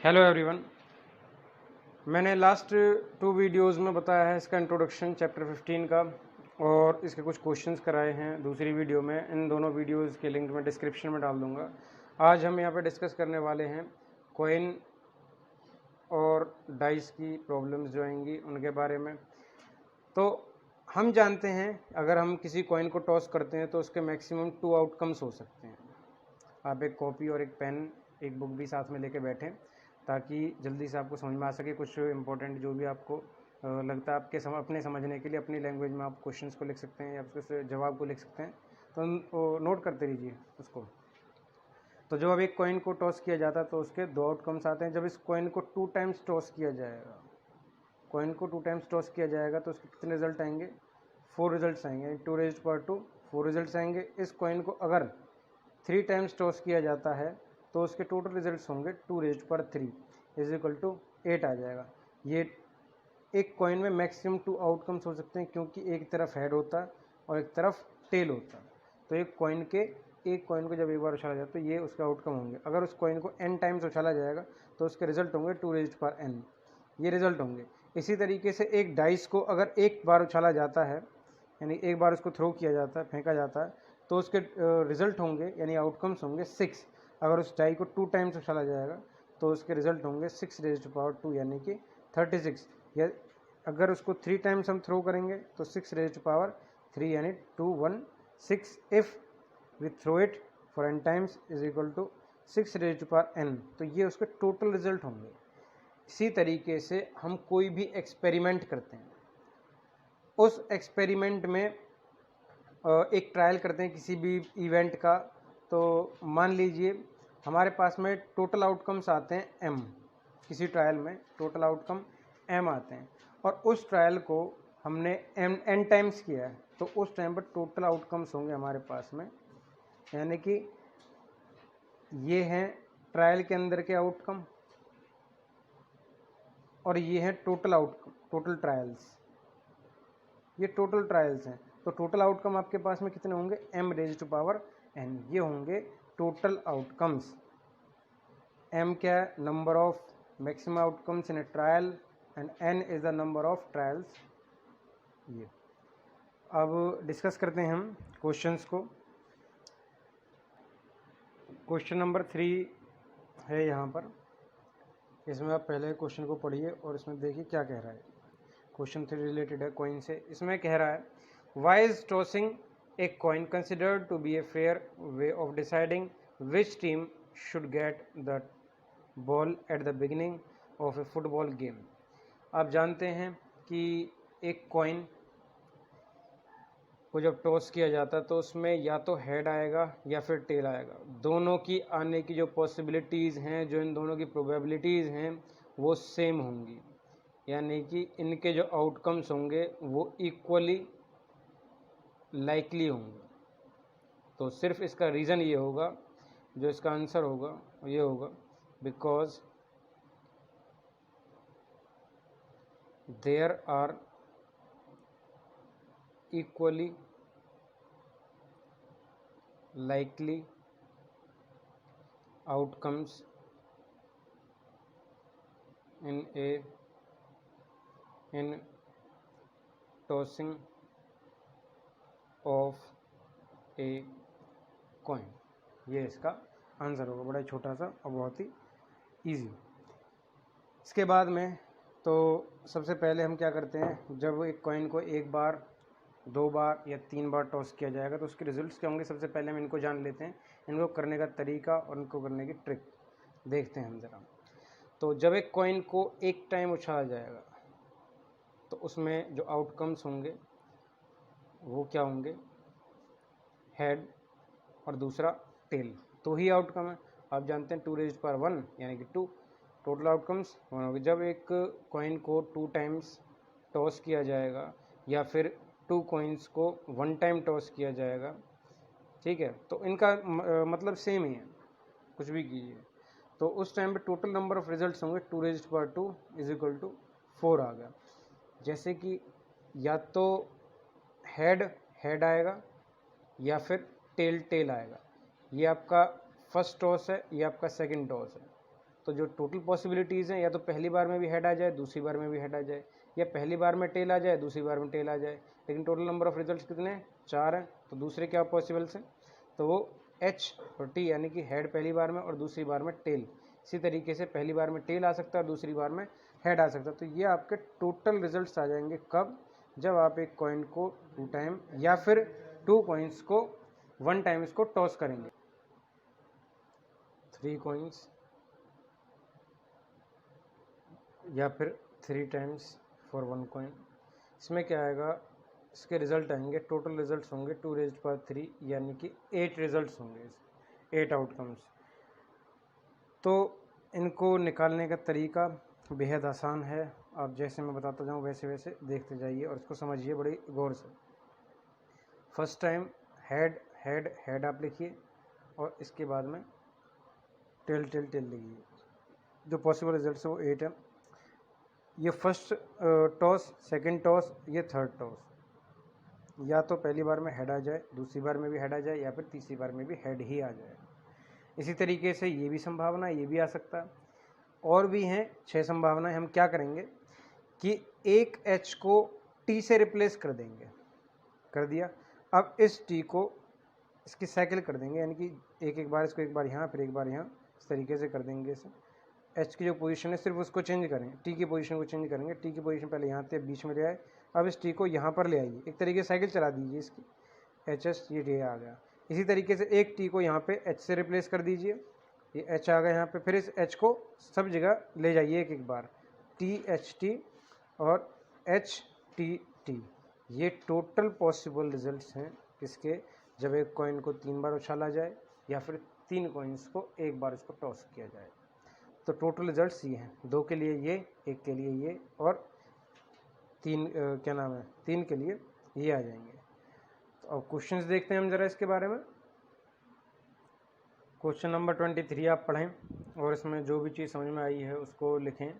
Hello everyone. मैंने last 2 videos में बताया है इसका इंट्रोडक्शन चैप्टर 15 का और इसके कुछ क्वेश्चंस कराए हैं दूसरी वीडियो में। इन दोनों वीडियोस के लिंक मैं डिस्क्रिप्शन में डाल दूंगा। आज हम यहाँ पे डिस्कस करने वाले हैं कॉइन और डाइस की प्रॉब्लम्स जो आएंगी उनके बारे में। तो हम जानते हैं अगर हम किसी कॉइन को टॉस करते हैं तो उसके मैक्सिमम 2 आउटकम्स हो सकते हैं। आप एक कॉपी और एक पेन एक बुक भी साथ में लेके बैठें ताकि जल्दी से आपको समझ में आ सके कुछ इंपॉर्टेंट जो भी आपको लगता है आपके अपने समझने के लिए अपनी लैंग्वेज में आप क्वेश्चंस को लिख सकते हैं या उसके जवाब को लिख सकते हैं। तो नोट करते रहिए उसको। तो जब अब एक कॉइन को टॉस किया जाता है तो उसके 2 आउटकम्स आते हैं। जब इस कॉइन को 2 टाइम्स टॉस किया जाएगा, कॉइन को 2 टाइम्स टॉस किया जाएगा तो उसके कितने रिजल्ट आएंगे? 4 रिजल्ट्स आएंगे। 2 रेज्ड पावर 2 4 रिजल्ट्स आएंगे। इस कॉइन को अगर 3 टाइम्स टॉस किया जाता है तो उसके टोटल रिजल्ट्स होंगे 2 raised power 3 is equal to 8 आ जाएगा। ये एक कॉइन में मैक्सिमम 2 आउटकम्स हो सकते हैं क्योंकि एक तरफ हेड होता है और एक तरफ टेल होता है। तो एक कॉइन को जब एक बार उछाला जाए तो ये उसके आउटकम होंगे। अगर उस कॉइन को n टाइम्स उछाला जाएगा तो उसके रिजल्ट होंगे 2 रेज्ड पावर n, ये रिजल्ट होंगे। इसी तरीके से एक डाइस को अगर एक बार उछाला जाता है यानी एक बार उसको थ्रो किया जाता है, फेंका जाता है, तो उसके रिजल्ट होंगे यानी आउटकम्स होंगे 6। अगर उस डाई को 2 टाइम्स उछाला जाएगा तो उसके रिजल्ट होंगे 6 रेज्ड पावर 2 यानी कि 36। या अगर उसको 3 टाइम्स हम थ्रो करेंगे तो 6 रेज्ड पावर 3 यानी 216। If we throw it for n times is equal to 6 raised power n। तो ये उसके टोटल रिजल्ट होंगे। इसी तरीके से हम कोई भी एक्सपेरिमेंट करते हैं, उस एक्सपेरिमेंट में एक ट्रायल करते हैं किसी भी इवेंट का। तो मान लीजिए हमारे पास में टोटल आउटकम्स आते हैं m। किसी ट्रायल में टोटल आउटकम m आते हैं और उस ट्रायल को हमने n टाइम्स किया है तो उस टाइम पर टोटल आउटकम्स होंगे हमारे पास में, यानी कि ये हैं ट्रायल के अंदर के आउटकम और ये हैं टोटल आउटकम, टोटल ट्रायल्स। ये टोटल ट्रायल्स हैं तो टोटल आउटकम आपके पास में कितने होंगे? m raised to power n। ये होंगे टोटल आउटकम्स। m क्या है? Number of maximum outcomes in a trial and n is the number of trials. ये अब डिस्कस करते हैं हम क्वेश्चंस को। क्वेश्चन नंबर 3 है यहाँ पर। इसमें आप पहले क्वेश्चन को पढ़िए और इसमें देखिए क्या कह रहा है। क्वेश्चन 3 रिलेटेड है कॉइन से। इसमें कह रहा है why is tossing a coin considered to be a fair way of deciding which team should get the ball at the beginning of a football game. आप जानते हैं कि एक कॉइन को जब टॉस किया जाता है तो उसमें या तो हेड आएगा या फिर टेल आएगा। दोनों की आने की जो पॉसिबिलिटीज़ हैं, जो इन दोनों की प्रोबेबिलिटीज़ हैं वो सेम होंगी, यानी कि इनके जो आउटकम्स होंगे वो इक्वली लाइकली होंगे। तो सिर्फ इसका रीज़न ये होगा, जो इसका आंसर होगा ये होगा because there are equally likely outcomes in tossing of a coin। ये इसका आंसर होगा। बड़ा छोटा सा और बहुत ही इजी। इसके बाद में तो सबसे पहले हम क्या करते हैं, जब एक कॉइन को एक बार 2 बार या 3 बार टॉस किया जाएगा तो उसके रिजल्ट्स क्या होंगे। सबसे पहले हम इनको जान लेते हैं, इनको करने का तरीका और इनको करने की ट्रिक देखते हैं हम ज़रा। तो जब एक कॉइन को एक टाइम उछाला जाएगा तो उसमें जो आउटकम्स होंगे वो क्या होंगे? हेड और दूसरा टेल। तो ही आउटकम है। आप जानते हैं 2 रेज्ड पावर 1 यानी कि 2। टोटल आउटकम्स 1 होंगे। जब एक कॉइन को 2 टाइम्स टॉस किया जाएगा या फिर 2 कॉइन्स को 1 टाइम टॉस किया जाएगा, ठीक है, तो इनका मतलब सेम ही है, कुछ भी कीजिए। तो उस टाइम पे टोटल नंबर ऑफ रिजल्ट्स होंगे 2 raised power 2 is equal to 4 आ गया। जैसे कि या तो हेड आएगा या फिर टेल आएगा। ये आपका फर्स्ट टॉस है, ये आपका सेकंड टॉस है। तो जो टोटल पॉसिबिलिटीज़ हैं, या तो पहली बार में भी हेड आ जाए, दूसरी बार में भी हेड आ जाए, या पहली बार में टेल आ जाए, दूसरी बार में टेल आ जाए। लेकिन टोटल नंबर ऑफ रिजल्ट्स कितने हैं? 4 हैं। तो दूसरे क्या पॉसिबल्स हैं? तो वो एच और टी, यानी कि हेड पहली बार में और दूसरी बार में टेल। इसी तरीके से पहली बार में टेल आ सकता है, दूसरी बार में हेड आ सकता है। तो ये आपके टोटल रिजल्ट्स आ जाएंगे कब? जब आप एक कॉइन को 2 टाइम या फिर 2 कॉइन्स को 1 टाइम इसको टॉस करेंगे। 3 कॉइन्स या फिर 3 टाइम्स फॉर 1 कॉइन। इसमें क्या आएगा? इसके रिजल्ट आएंगे, टोटल रिजल्ट्स होंगे 2 रेज़्ड पावर 3, यानी कि 8 रिजल्ट्स होंगे, 8 आउटकम्स। तो इनको निकालने का तरीका बेहद आसान है। आप जैसे मैं बताता जाऊँ वैसे वैसे देखते जाइए और इसको समझिए बड़ी गौर से। First time head head head आप लिखिए और इसके बाद में टेल टेल टेल लिखिए। जो पॉसिबल रिजल्ट्स है वो 8 है। ये फर्स्ट टॉस, सेकंड टॉस, ये थर्ड टॉस। या तो पहली बार में हेड आ जाए, दूसरी बार में भी हेड आ जाए, या फिर तीसरी बार में भी हेड ही आ जाए। इसी तरीके से ये भी संभावना, ये भी आ सकता है। और भी हैं 6 संभावनाएं। हम क्या करेंगे कि एक एच को टी से रिप्लेस कर देंगे, कर दिया। अब इस टी को इसकी साइकिल कर देंगे, यानी कि एक बार इसको, एक बार यहाँ, फिर एक बार यहाँ, इस तरीके से कर देंगे इसे। एच की जो पोजीशन है सिर्फ उसको चेंज करें, टी की पोजीशन को चेंज करेंगे। टी की पोजीशन पहले यहाँ थे, बीच में ले आए, अब इस टी को यहाँ पर ले आइए, एक तरीके से साइकिल चला दीजिए इसकी। एच एस, ये टी आ गया। इसी तरीके से एक टी को यहाँ पे एच से रिप्लेस कर दीजिए, ये एच आ गया यहाँ पे। फिर इस एच को सब जगह ले जाइए एक एक बार, टी एच टी और एच टी टी। ये टोटल पॉसिबल रिजल्ट्स हैं किसके? जब एक कॉइन को 3 बार उछाला जाए या फिर 3 कॉइन्स को एक बार इसको टॉस किया जाए। तो टोटल रिजल्ट्स ये हैं, 2 के लिए ये, 1 के लिए ये, और 3 क्या नाम है, 3 के लिए ये आ जाएंगे। तो अब क्वेश्चंस देखते हैं हम ज़रा इसके बारे में। क्वेश्चन नंबर 23 आप पढ़ें और इसमें जो भी चीज़ समझ में आई है उसको लिखें,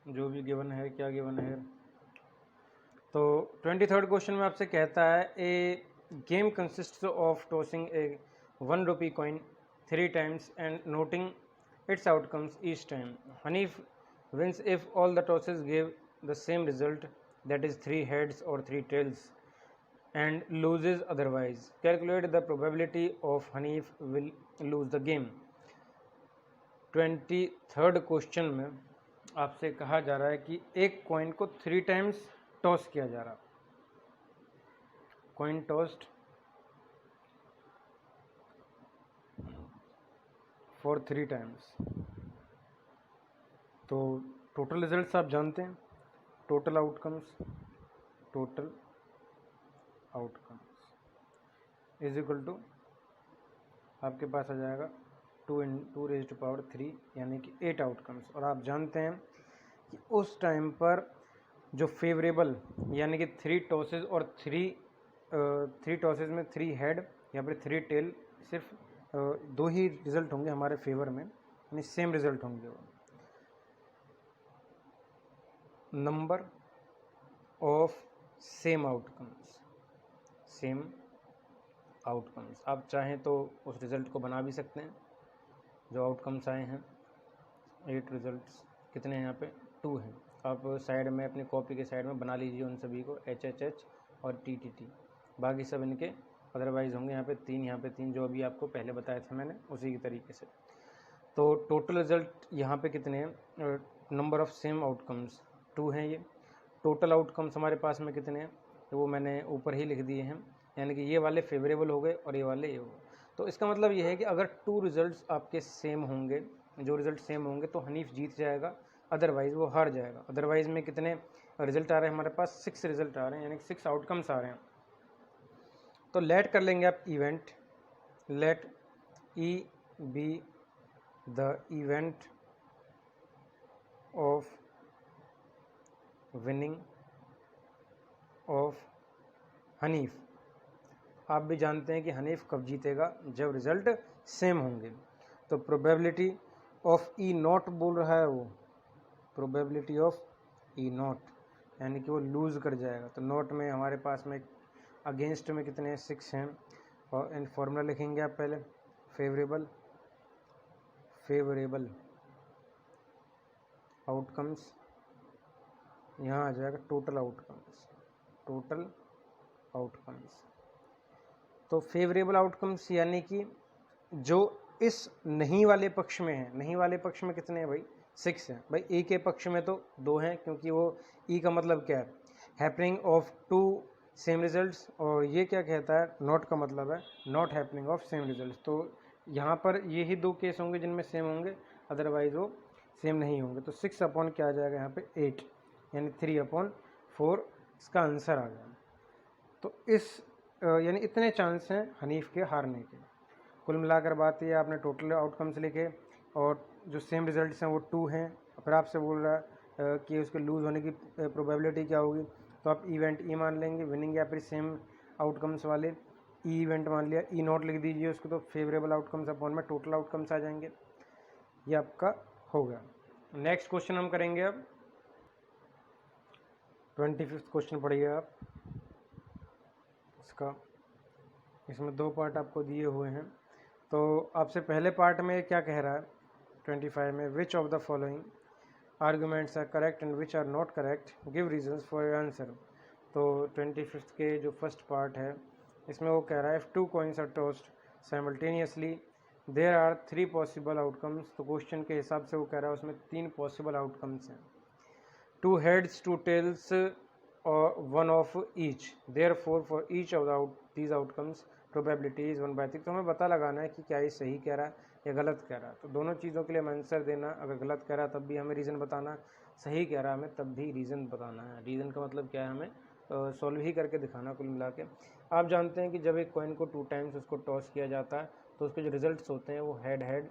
जो भी गिवन है, क्या गिवन है। तो 23rd क्वेश्चन में आपसे कहता है, a game consist of tossing a 1 rupee coin 3 times and noting its outcomes each time. Hanif wins if all the tosses give the same result, that is 3 heads or 3 tails, and loses otherwise. Calculate the probability of Hanif will lose the game. 23rd question में आपसे कहा जा रहा है कि एक coin को 3 times toss किया जा रहा, कॉइन टॉस्ड फॉर 3 times। तो टोटल रिजल्ट्स आप जानते हैं, total outcomes is equal to आपके पास आ जाएगा 2 रेज़्ड टू पावर 3, यानी कि 8 आउटकम्स। और आप जानते हैं कि उस टाइम पर जो फेवरेबल, यानी कि 3 टॉसेज और 3 टॉसेज में 3 हेड या फिर 3 टेल, सिर्फ 2 ही रिजल्ट होंगे हमारे फेवर में, यानी सेम रिजल्ट होंगे वो। नंबर ऑफ सेम आउटकम्स, आप चाहें तो उस रिज़ल्ट को बना भी सकते हैं। जो आउटकम्स आए हैं 8 रिजल्ट्स, कितने हैं यहाँ पे? 2 हैं। आप साइड में अपनी कॉपी के साइड में बना लीजिए उन सभी को, HHH और TTT, बाकी सब इनके अदरवाइज होंगे। यहाँ पे 3, जो अभी आपको पहले बताया था मैंने, उसी की तरीके से। तो टोटल रिजल्ट यहाँ पे कितने हैं? नंबर ऑफ सेम आउटकम्स 2 हैं ये। टोटल आउटकम्स हमारे पास में कितने हैं? तो वो मैंने ऊपर ही लिख दिए हैं, यानी कि ये वाले फेवरेबल हो गए और ये वाले ये हो गए। तो इसका मतलब ये है कि अगर 2 रिजल्ट्स आपके सेम होंगे, जो रिजल्ट सेम होंगे, तो हनीफ जीत जाएगा, अदरवाइज़ वो हार जाएगा। अदरवाइज़ में कितने रिजल्ट आ रहे हैं हमारे पास? 6 रिजल्ट आ रहे हैं, यानी 6 आउटकम्स आ रहे हैं। तो लेट कर लेंगे आप event, let E be the event of winning of Hanif. आप भी जानते हैं कि हनीफ कब जीतेगा? जब रिजल्ट सेम होंगे। तो प्रोबेबिलिटी ऑफ ई नॉट बोल रहा है वो, प्रोबेबिलिटी ऑफ ई नॉट, यानी कि वो लूज़ कर जाएगा। तो नॉट में हमारे पास में अगेंस्ट में कितने हैं? 6 हैं। और इन फॉर्मूला लिखेंगे आप पहले, फेवरेबल फेवरेबल आउटकम्स, यहाँ आ जाएगा टोटल आउटकम्स, टोटल आउटकम्स। तो फेवरेबल आउटकम्स यानी कि जो इस नहीं वाले पक्ष में है, नहीं वाले पक्ष में कितने हैं भाई, 6 हैं भाई। ई के पक्ष में तो 2 हैं, क्योंकि वो ई का मतलब क्या है, हैपनिंग ऑफ 2 सेम रिजल्ट्स, और ये क्या कहता है, नॉट का मतलब है not happening of same results. तो यहाँ पर ये ही 2 केस होंगे जिनमें सेम होंगे, अदरवाइज वो सेम नहीं होंगे। तो 6 अपॉन क्या आ जाएगा यहाँ पे 8, यानी 3/4 इसका आंसर आ गया। तो इस यानी इतने चांस हैं हनीफ के हारने के। कुल मिलाकर बात ये, आपने टोटल आउटकम्स लिखे और जो सेम रिजल्ट्स हैं वो 2 हैं। फिर आपसे बोल रहा है कि उसके लूज़ होने की प्रोबेबिलिटी क्या होगी, तो आप इवेंट ई मान लेंगे, विनिंग या फिर सेम आउटकम्स वाले ई इवेंट मान लिया, ई नॉट लिख दीजिए उसको, तो फेवरेबल आउटकम्स अपॉन में टोटल आउटकम्स आ जाएंगे। ये आपका हो गया। नेक्स्ट क्वेश्चन हम करेंगे अब 25वां क्वेश्चन पढ़िए आप इसका। इसमें 2 पार्ट आपको दिए हुए हैं। तो आपसे पहले पार्ट में क्या कह रहा है 25 में, which of the following arguments are correct and which are not correct, give reasons for your answer. तो 25 के जो फर्स्ट पार्ट है इसमें वो कह रहा है, if 2 coins are tossed simultaneously there are 3 possible outcomes। तो क्वेश्चन के हिसाब से वो कह रहा है उसमें 3 पॉसिबल आउटकम्स हैं, 2 heads 2 tails or 1 of each, therefore for each of these outcomes probability is 1/3। तो हमें पता लगाना है कि क्या ये सही कह रहा है या गलत कह रहा है। तो दोनों चीज़ों के लिए हमें आंसर देना, अगर गलत कह रहा है तब भी हमें रीज़न बताना, सही कह रहा है हमें तब भी रीज़न बताना है। रीज़न का मतलब क्या है, हमें सॉल्व ही करके दिखाना कुल मिला के। आप जानते हैं कि जब एक कॉइन को 2 टाइम्स उसको टॉस किया जाता है तो उसके जो रिजल्ट्स होते हैं वो हेड हेड,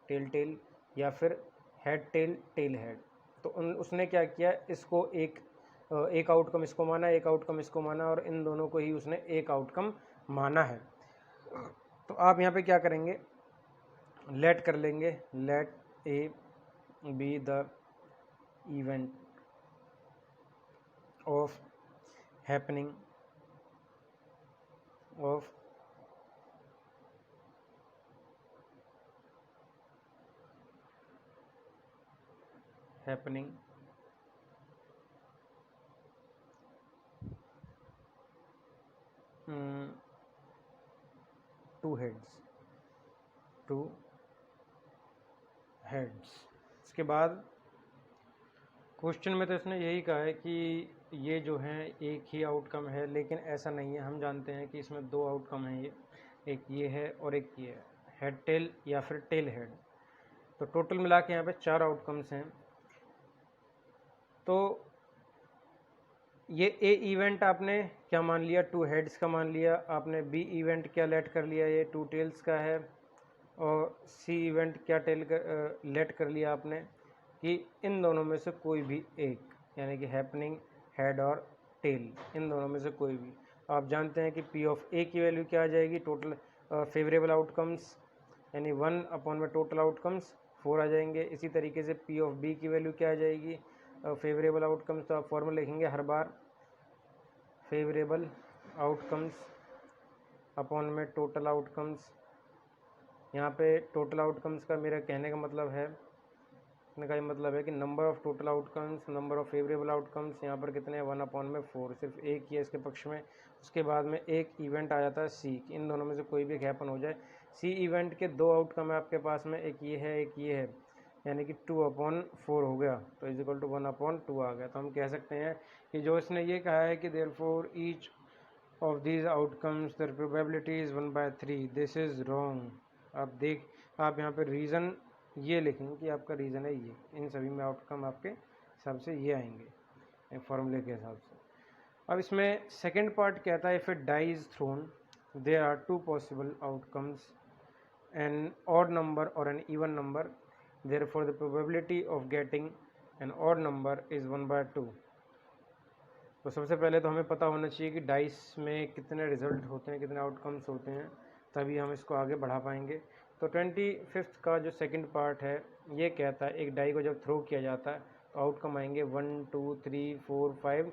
टेल टेल या फिर हेड टेल टेल हेड। तो उसने क्या किया, इसको एक आउटकम इसको माना, एक आउटकम इसको माना, और इन दोनों को ही उसने एक आउटकम माना है। तो आप यहाँ पे क्या करेंगे, लेट कर लेंगे, let A be the event of happening of happening two heads. इसके बाद क्वेश्चन में तो इसने यही कहा है कि ये जो है एक ही आउटकम है, लेकिन ऐसा नहीं है। हम जानते हैं कि इसमें 2 आउटकम हैं, एक ये है और एक ये है, हेड टेल या फिर टेल हेड। तो टोटल मिला के यहाँ पे 4 आउटकम्स हैं। तो ये ए इवेंट आपने क्या मान लिया, 2 हेड्स का मान लिया आपने। बी इवेंट क्या लेट कर लिया, ये 2 टेल्स का है। और सी इवेंट क्या लेट कर लिया आपने कि इन दोनों में से कोई भी एक, यानी कि हैपनिंग हेड और टेल, इन दोनों में से कोई भी। आप जानते हैं कि पी ऑफ ए की वैल्यू क्या आ जाएगी, टोटल फेवरेबल आउटकम्स, यानी 1 अपॉन में टोटल आउटकम्स 4 आ जाएंगे। इसी तरीके से पी ऑफ बी की वैल्यू क्या आ जाएगी, फेवरेबल आउटकम्स, तो आप फॉर्मूला लिखेंगे हर बार, फेवरेबल आउटकम्स अपॉन में टोटल आउटकम्स। यहाँ पे टोटल आउटकम्स का मेरा कहने का मतलब है, का ये मतलब है कि number of total outcomes, number of favourable outcomes यहाँ पर कितने हैं, 1 अपॉन में 4, सिर्फ एक ही है इसके पक्ष में। उसके बाद में एक इवेंट आ जाता है सी, इन दोनों में से कोई भी हैपन हो जाए। सी इवेंट के 2 आउटकम है आपके पास में, एक ये है एक ये है, यानी कि 2/4 हो गया, तो इज इक्वल टू 1/2 आ गया। तो हम कह सकते हैं कि जो इसने ये कहा है कि therefore each of these outcomes the probability is 1/3, this is wrong. आप यहाँ पे रीज़न ये लिखेंगे कि आपका रीज़न है ये, इन सभी में आउटकम आपके हिसाब से ये आएंगे फॉर्मूले के हिसाब से। अब इसमें सेकंड पार्ट कहता है, if a die is thrown there are 2 possible outcomes, an odd number और an even number, therefore the probability of getting an odd number is 1/2। तो सबसे पहले तो हमें पता होना चाहिए कि डाइस में कितने रिजल्ट होते हैं, कितने आउटकम्स होते हैं, तभी हम इसको आगे बढ़ा पाएंगे। तो 25 का जो सेकंड पार्ट है ये कहता है, एक डाई को जब थ्रो किया जाता है तो आउटकम आएंगे 1 2 3 4 5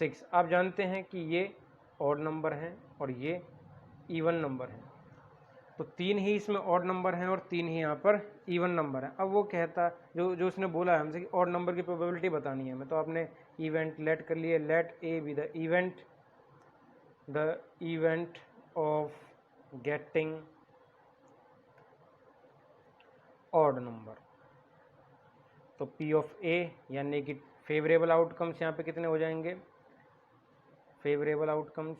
6। आप जानते हैं कि ये ऑड नंबर हैं और ये इवन नंबर हैं। तो 3 ही इसमें ऑड नंबर हैं और 3 ही यहाँ पर इवन नंबर है। अब वो कहता जो उसने बोला है हमसे कि ऑड नंबर की प्रोबेबिलिटी बतानी है हमें, तो आपने इवेंट लेट कर लिए, let A be the event of getting odd number. तो P ऑफ A यानी कि फेवरेबल आउटकम्स यहाँ पे कितने हो जाएंगे, फेवरेबल आउटकम्स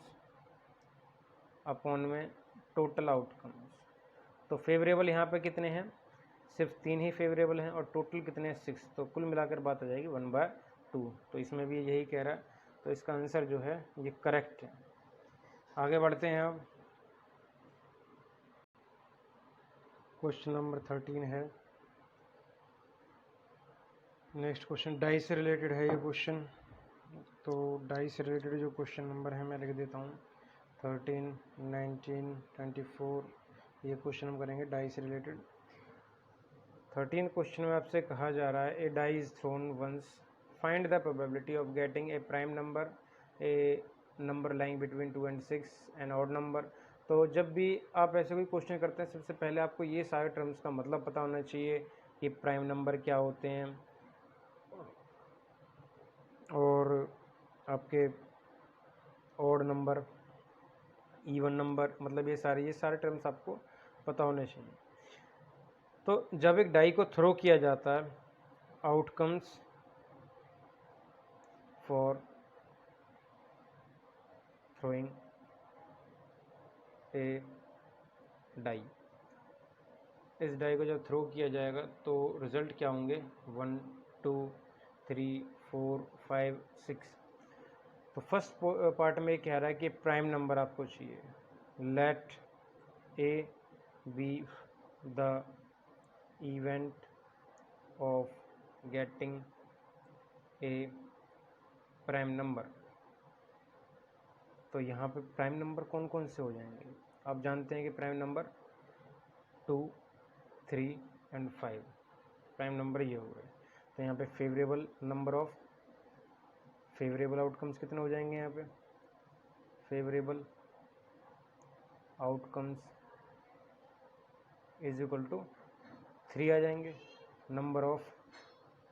अपॉन में टोटल आउटकम्स। तो फेवरेबल यहाँ पे कितने हैं, सिर्फ 3 ही फेवरेबल हैं और टोटल कितने हैं 6, तो कुल मिलाकर बात हो जाएगी 1/2। तो इसमें भी यही कह रहा है, तो इसका आंसर जो है ये करेक्ट है। आगे बढ़ते हैं अब, क्वेश्चन नंबर 13 है। नेक्स्ट क्वेश्चन डाई से रिलेटेड है ये क्वेश्चन। तो डाई से रिलेटेड जो क्वेश्चन नंबर है मैं लिख देता हूँ, 13, 19, 24, ये क्वेश्चन हम करेंगे डाई से रिलेटेड। 13 क्वेश्चन में आपसे कहा जा रहा है a die is thrown once, find the probability of getting a prime number, a number lying between 2 and 6, an odd number. तो जब भी आप ऐसे कोई क्वेश्चन करते हैं, सबसे पहले आपको ये सारे टर्म्स का मतलब पता होना चाहिए कि प्राइम नंबर क्या होते हैं और आपके ऑड नंबर, इवन नंबर, मतलब ये सारे टर्म्स आपको पता होने चाहिए। तो जब एक डाई को थ्रो किया जाता है, outcomes for throwing a die, इस डाई को जब थ्रो किया जाएगा तो रिजल्ट क्या होंगे, 1, 2, 3, 4, 5, 6। तो फर्स्ट पार्ट में कह रहा है कि प्राइम नंबर आपको चाहिए, let A be the event of getting a prime number. तो यहाँ पे प्राइम नंबर कौन कौन से हो जाएंगे, आप जानते हैं कि prime number 2, 3 and 5 prime number ये हो गए। तो यहाँ पे favourable number of favourable outcomes कितने हो जाएंगे, यहाँ पे favourable outcomes is equal to 3 आ जाएंगे, नंबर ऑफ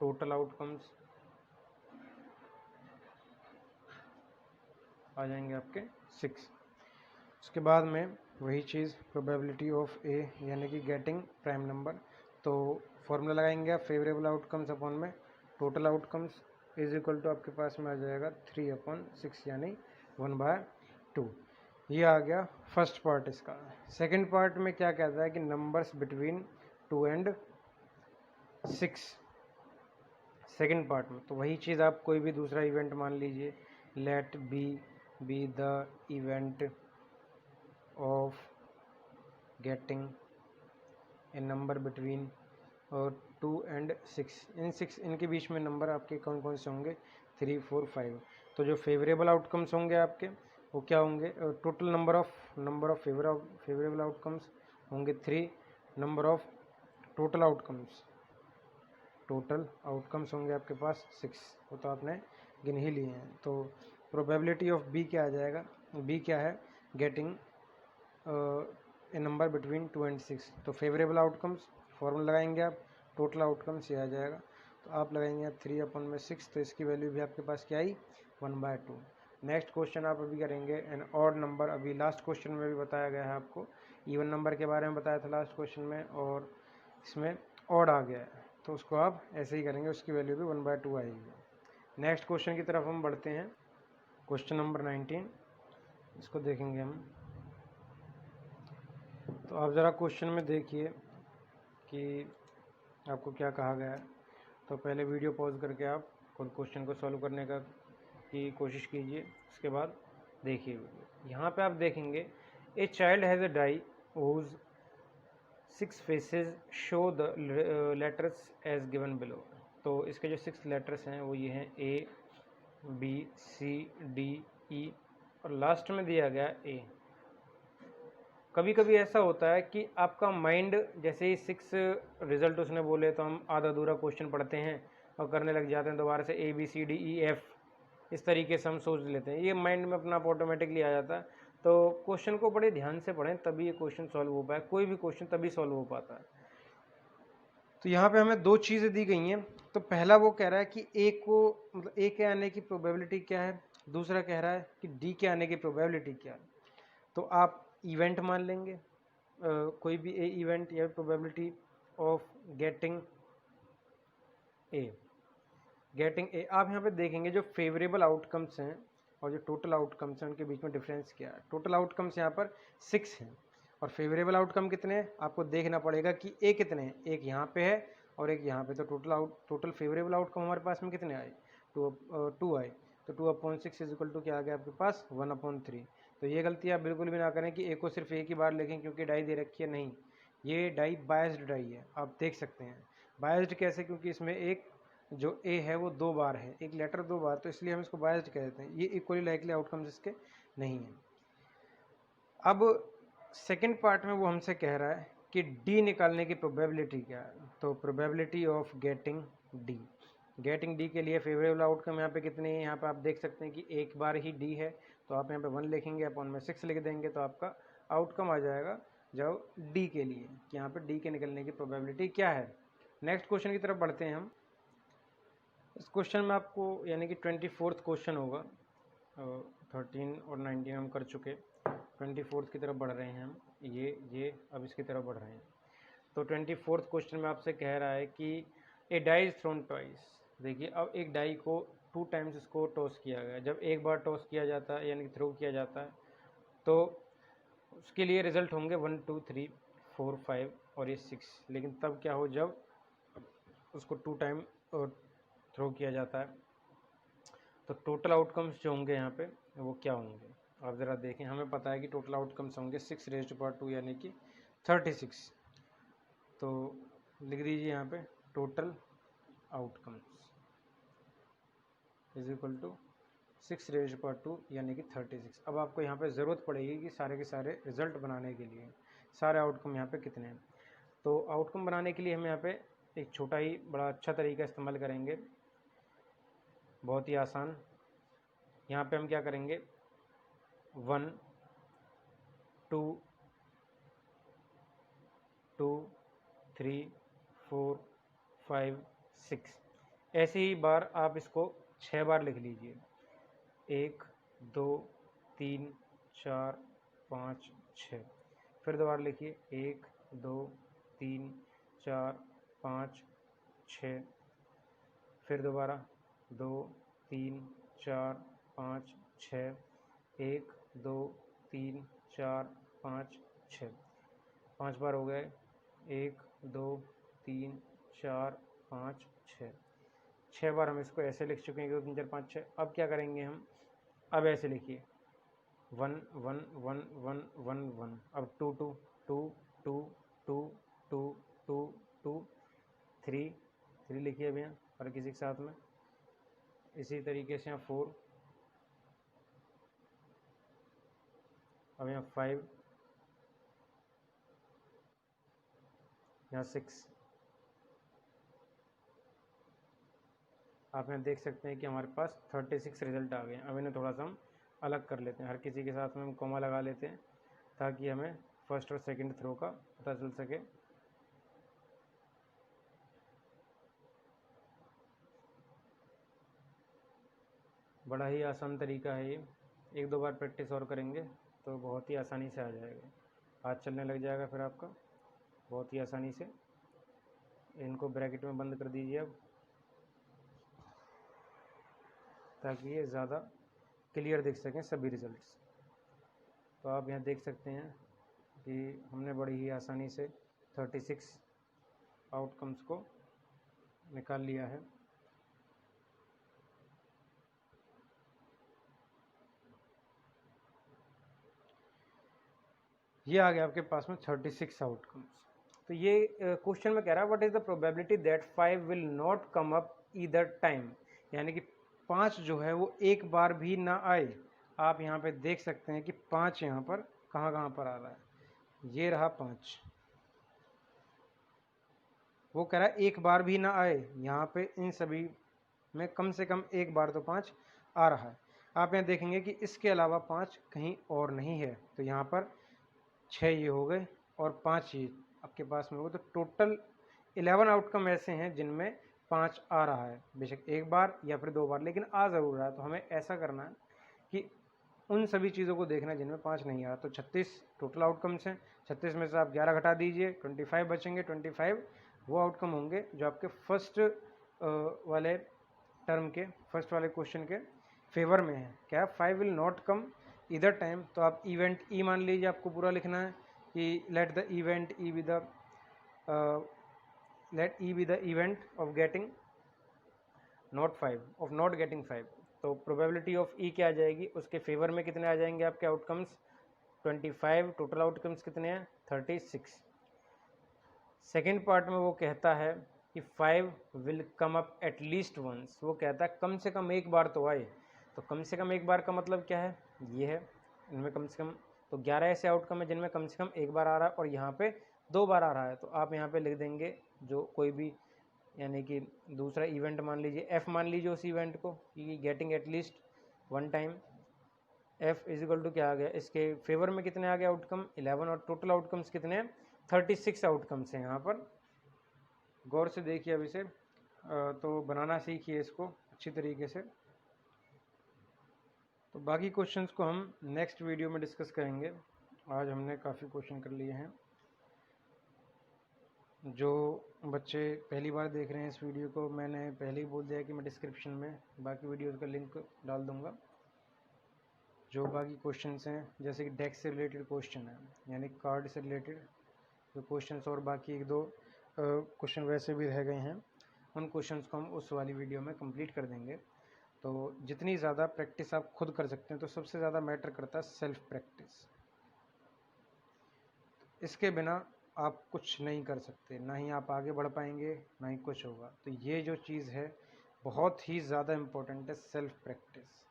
टोटल आउटकम्स आ जाएंगे आपके 6। उसके बाद में वही चीज़ प्रोबेबिलिटी ऑफ ए यानी कि गेटिंग प्राइम नंबर। तो फॉर्मूला लगाएंगे आप, फेवरेबल आउटकम्स अपॉन में total outcomes is equal to आपके पास में आ जाएगा 3/6 यानी 1/2। ये आ गया फर्स्ट पार्ट इसका। सेकंड पार्ट में क्या कहता है कि numbers between 2 and 6, second part में। तो वही चीज़ आप कोई भी दूसरा इवेंट मान लीजिए, let be the event of getting a number between 2 and 6, इन 6 इनके बीच में नंबर आपके कौन कौन से होंगे, 3, 4, 5। तो जो फेवरेबल आउटकम्स होंगे आपके वो क्या होंगे, total number of favourable outcomes होंगे 3, नंबर ऑफ टोटल आउटकम्स होंगे आपके पास 6, वो तो आपने गिन ही लिए हैं। तो प्रोबेबिलिटी ऑफ बी क्या आ जाएगा, बी क्या है, getting a number between 2 and 6। तो फेवरेबल आउटकम्स फॉर्मूला लगाएंगे आप, टोटल आउटकम्स ये आ जाएगा। तो आप लगाएंगे आप 3/6, तो इसकी वैल्यू भी आपके पास क्या आई, 1/2। नेक्स्ट क्वेश्चन आप अभी करेंगे एन ऑड नंबर। अभी लास्ट क्वेश्चन में भी बताया गया है आपको, इवन नंबर के बारे में बताया था लास्ट क्वेश्चन में, और इसमें ऑड आ गया है, तो उसको आप ऐसे ही करेंगे, उसकी वैल्यू भी 1/2 आएगी। नेक्स्ट क्वेश्चन की तरफ हम बढ़ते हैं, क्वेश्चन नंबर 19, इसको देखेंगे हम। तो आप ज़रा क्वेश्चन में देखिए कि आपको क्या कहा गया है। तो पहले वीडियो पॉज करके आप खुद क्वेश्चन को सॉल्व करने की कोशिश कीजिए, उसके बाद देखिए वीडियो। यहाँ पे आप देखेंगे a child has a die whose 6 faces show the letters as given below. तो इसके जो 6 लेटर्स हैं वो ये हैं ABCDE और लास्ट में दिया गया A। कभी कभी ऐसा होता है कि आपका माइंड जैसे ही 6 रिजल्ट उसने बोले तो हम आधा अधूरा क्वेश्चन पढ़ते हैं और करने लग जाते हैं दोबारा से ABCDEF, इस तरीके से हम सोच लेते हैं, ये माइंड में अपना आप ऑटोमेटिकली आ जाता है। तो क्वेश्चन को बड़े ध्यान से पढ़ें, तभी ये क्वेश्चन सॉल्व हो पाए। कोई भी क्वेश्चन तभी सॉल्व हो पाता है। तो यहाँ पे हमें दो चीज़ें दी गई हैं। तो पहला वो कह रहा है कि ए को मतलब ए के आने की प्रोबेबिलिटी क्या है, दूसरा कह रहा है कि डी के आने की प्रोबेबिलिटी क्या है। तो आप इवेंट मान लेंगे, कोई भी ए इवेंट या प्रोबेबिलिटी ऑफ गेटिंग ए। आप यहाँ पे देखेंगे जो फेवरेबल आउटकम्स हैं और जो टोटल आउटकम्स हैं उनके बीच में डिफरेंस क्या है। टोटल आउटकम्स यहाँ पर 6 हैं और फेवरेबल आउटकम कितने हैं आपको देखना पड़ेगा कि ए कितने हैं। एक यहाँ पे है और एक यहाँ पे। तो टोटल फेवरेबल आउटकम हमारे पास में कितने आए, 2 आए। तो 2/6 इज इक्वल टू क्या आ गया आपके पास, 1/3। तो ये गलती आप बिल्कुल भी ना करें कि ए को सिर्फ एक ही बार लिखें क्योंकि डाई दे रखी है। नहीं, ये डाई बायस्ड डाई है, आप देख सकते हैं। बायस्ड कैसे, क्योंकि इसमें एक जो ए है वो 2 बार है, एक लेटर 2 बार, तो इसलिए हम इसको बायस्ड कह देते हैं। ये इक्वली लाइकली आउटकम्स इसके नहीं है। अब सेकंड पार्ट में वो हमसे कह रहा है कि डी निकालने की प्रोबेबिलिटी क्या है। तो प्रोबेबिलिटी ऑफ गेटिंग डी के लिए फेवरेबल आउटकम यहाँ पे कितने हैं, यहाँ पे आप देख सकते हैं कि एक बार ही डी है। तो आप यहाँ पे 1 लिखेंगे, अपॉन में 6 लिख देंगे, तो आपका आउटकम आ जाएगा जब डी के लिए, कि यहाँ पे डी के निकलने की प्रोबेबिलिटी क्या है। नेक्स्ट क्वेश्चन की तरफ बढ़ते हैं हम। इस क्वेश्चन में आपको यानी कि 24th क्वेश्चन होगा, 13 और 19 हम कर चुके, 24th की तरफ बढ़ रहे हैं हम। ये अब इसकी तरफ बढ़ रहे हैं। तो 24th क्वेश्चन में आपसे कह रहा है कि ए डाई इज थ्रोन ट्वाइस। देखिए अब एक डाई को 2 टाइम्स इसको टॉस किया गया। जब एक बार टॉस किया जाता है यानी कि थ्रो किया जाता है तो उसके लिए रिजल्ट होंगे 1 2 3 4 5 और ये 6। लेकिन तब क्या हो जब उसको 2 टाइम थ्रो किया जाता है। तो टोटल आउटकम्स जो होंगे यहाँ पे वो क्या होंगे आप ज़रा देखें। हमें पता है कि टोटल आउटकम्स होंगे 6⁻² यानी कि 36। तो लिख दीजिए यहाँ पे total outcomes is equal to 6⁻² यानी कि 36। अब आपको यहाँ पे ज़रूरत पड़ेगी कि सारे के सारे रिजल्ट बनाने के लिए सारे आउटकम यहाँ पे कितने हैं। तो आउटकम बनाने के लिए हम यहाँ पे एक छोटा ही बड़ा अच्छा तरीका इस्तेमाल करेंगे, बहुत ही आसान। यहाँ पे हम क्या करेंगे, 1 2 2 3 4 5 6 ऐसे ही बार आप इसको 6 बार लिख लीजिए। 1 2 3 4 5 6। फिर दोबारा लिखिए 1 2 3 4 5 6। फिर दोबारा 2 3 4 5 6। 1 2 3 4 5 6। 5 बार हो गए। 1 2 3 4 5 6। 6 बार हम इसको ऐसे लिख चुके हैं, 1 2 3 4 5 6। अब क्या करेंगे हम, अब ऐसे लिखिए 1 1 1 1 1 1। अब 2 2 2 2 2 2 2 2 3 3 लिखिए अब यहाँ और किसी के साथ में। इसी तरीके से यहाँ 4, अब यहाँ 5, यहाँ 6। आप यहाँ देख सकते हैं कि हमारे पास 36 रिजल्ट आ गए हैं। अब इन्हें थोड़ा सा हम अलग कर लेते हैं, हर किसी के साथ में हम कॉमा लगा लेते हैं ताकि हमें फर्स्ट और सेकंड थ्रो का पता चल सके। बड़ा ही आसान तरीका है ये, 1-2 बार प्रैक्टिस और करेंगे तो बहुत ही आसानी से आ जाएगा, हाथ चलने लग जाएगा फिर आपका बहुत ही आसानी से। इनको ब्रैकेट में बंद कर दीजिए अब, ताकि ये ज़्यादा क्लियर दिख सकें सभी रिजल्ट्स। तो आप यहाँ देख सकते हैं कि हमने बड़ी ही आसानी से 36 आउटकम्स को निकाल लिया है। ये आ गया आपके पास में 36 आउटकम्स। तो ये क्वेश्चन में कह रहा है what is the probability that 5 will not come up either time, यानी कि 5 जो है वो एक बार भी ना आए। आप यहाँ पे देख सकते हैं कि 5 यहाँ पर कहाँ पर आ रहा है, ये रहा 5। वो कह रहा है एक बार भी ना आए, यहाँ पे इन सभी में कम से कम एक बार तो 5 आ रहा है। आप यहाँ देखेंगे कि इसके अलावा 5 कहीं और नहीं है, तो यहाँ पर 6 ये हो गए और 5 ये आपके पास में होगा। तो टोटल 11 आउटकम ऐसे हैं जिनमें 5 आ रहा है, बेशक एक बार या फिर 2 बार, लेकिन आ ज़रूर रहा है। तो हमें ऐसा करना है कि उन सभी चीज़ों को देखना है जिनमें 5 नहीं आ रहा। तो 36 टोटल आउटकम्स हैं, 36 में से आप 11 घटा दीजिए, 25 बचेंगे। 25 वो आउटकम होंगे जो आपके फर्स्ट वाले टर्म के, फर्स्ट वाले क्वेश्चन के फेवर में है। क्या 5 विल नॉट कम इधर टाइम, तो आप इवेंट ई मान लीजिए, आपको पूरा लिखना है कि let the event E be the let E be the event of getting not 5, of not getting 5। तो प्रोबेबिलिटी ऑफ ई क्या आ जाएगी, उसके फेवर में कितने आ जाएंगे आपके आउटकम्स 25, टोटल आउटकम्स कितने हैं 36। सेकेंड पार्ट में वो कहता है कि 5 will come up at least once, वो कहता है कम से कम एक बार तो आए। तो कम से कम एक बार का मतलब क्या है, ये है, इनमें कम से कम तो 11 ऐसे आउटकम है जिनमें कम से कम एक बार आ रहा है और यहाँ पे 2 बार आ रहा है। तो आप यहाँ पे लिख देंगे जो कोई भी, यानी कि दूसरा इवेंट मान लीजिए, एफ मान लीजिए उस इवेंट को कि getting at least 1 time. F is equal to क्या आ गया, इसके फेवर में कितने आ गए आउटकम 11 और टोटल आउटकम्स कितने हैं 36 आउटकम्स हैं यहाँ पर। गौर से देखिए अब इसे, तो बनाना सीखिए इसको अच्छी तरीके से। तो बाकी क्वेश्चंस को हम नेक्स्ट वीडियो में डिस्कस करेंगे। आज हमने काफ़ी क्वेश्चन कर लिए हैं। जो बच्चे पहली बार देख रहे हैं इस वीडियो को, मैंने पहले ही बोल दिया कि मैं डिस्क्रिप्शन में बाकी वीडियोज़ का लिंक डाल दूँगा। जो बाकी क्वेश्चंस हैं, जैसे कि डेस्क से रिलेटेड क्वेश्चन है, यानी कार्ड से रिलेटेड जो क्वेश्चंस, और बाकी 1-2 क्वेश्चन वैसे भी रह गए हैं, उन क्वेश्चंस को हम उस वाली वीडियो में कंप्लीट कर देंगे। तो जितनी ज़्यादा प्रैक्टिस आप खुद कर सकते हैं, तो सबसे ज़्यादा मैटर करता है सेल्फ प्रैक्टिस। इसके बिना आप कुछ नहीं कर सकते, ना ही आप आगे बढ़ पाएंगे, ना ही कुछ होगा। तो ये जो चीज़ है बहुत ही ज़्यादा इम्पोर्टेंट है, सेल्फ प्रैक्टिस,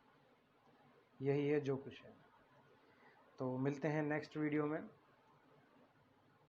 यही है जो कुछ है। तो मिलते हैं नेक्स्ट वीडियो में।